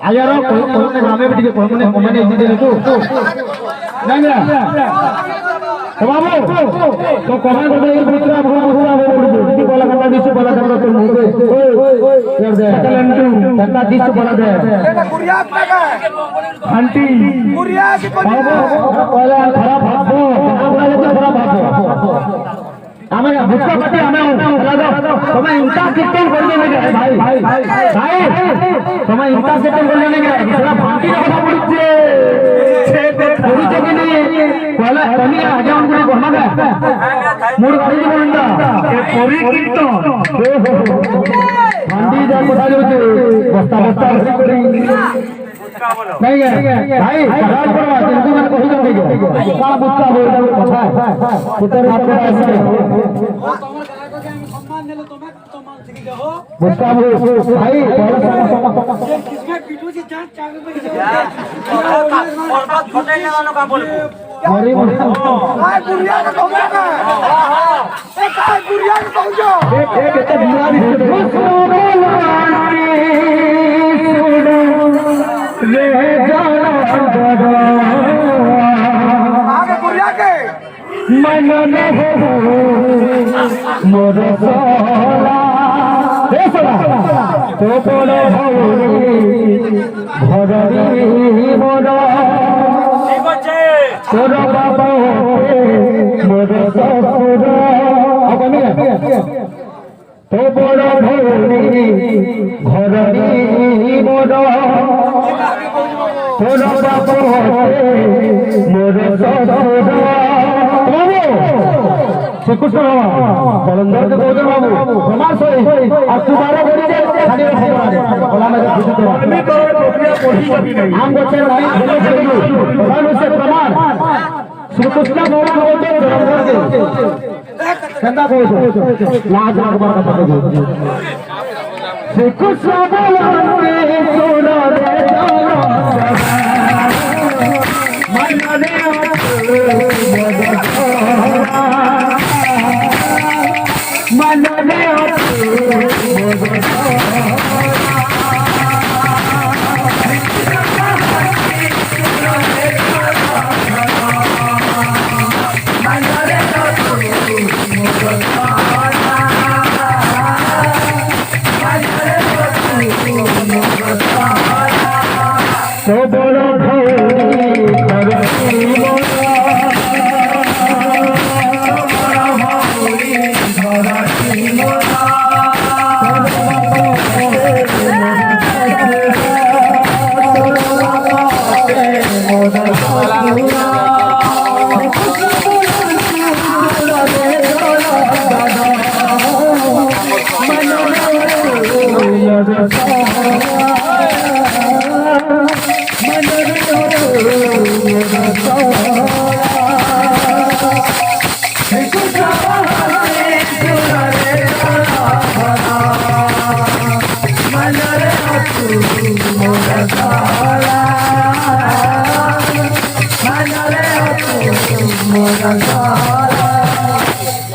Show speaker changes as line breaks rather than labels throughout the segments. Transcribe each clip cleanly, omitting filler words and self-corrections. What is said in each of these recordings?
आयारो कोने ग्रामे बिटिके कोने कोने इजी देले तू नांगरा तो बाबू तो कोने कोने एक पुत्रा भूरा बोलू इति बोला कता दिसु बोला कता तो मुंगे ओए कर दे कलंटू कता दिसु बोला दे एटा गुरिया का आंटी गुरिया की बाबू बोला खराब भाबो बोला तो खराब भाबो हमें भूखा पति हमें तुम्हें इंटा कितने बोलने लगे भाई भाई भाई तुम्हें इंटा कितने बोलने लगे थोड़ा फांटी का কথা বলছে ছেতে পরিচয় কি নেই বলে তুমি আগে আমাকে বলমা দে মোর গাড়ি বলন্দা এ পরি কীর্তন ফান্ডি যা কথা হচ্ছে বস্তা বস্তা করে नहीं है भाई सवाल करवा जिनको मैंने कही जाओगे का बुच्चा बोल रहा কথা उतर आपको ऐसे তোমার গায়ক के हम सम्मान देले तुम्हें सम्मान ठीक हो बुच्चा भाई किसमें पीटू जी जान चावे में और बात छोटे वालों का बोलो अरे भाई गुरिया का कहूंगा का ए काय गुरिया का कहूंगा एक इतना बीमारी ले जाना आगे गुरिया के मन में हो मोर सोला हे सोला तो बोलो भौरी मोर ठीक আছে তোর বাবা মোর সসুর আপনি তো বড় ভৌরি ঘরনি মোর তোর বাবা মোর সসুর বাবু শ্রীকৃষ্ণ বাবা বলন্দর के बोल बाबू हमार सोई अब तुम्हारा बोली दे खाली बोला मैं बुझ दो आदमी तो टोपिया पढ़ी कभी नहीं हम बच्चे नहीं बोले भगवान से प्रमाण श्रीकृष्ण भगवान बोलते बलंदर के कंदा को लाज भगवान का पता श्रीकृष्ण भगवान के सोना रे मन रे मन रे तो बड़ो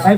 I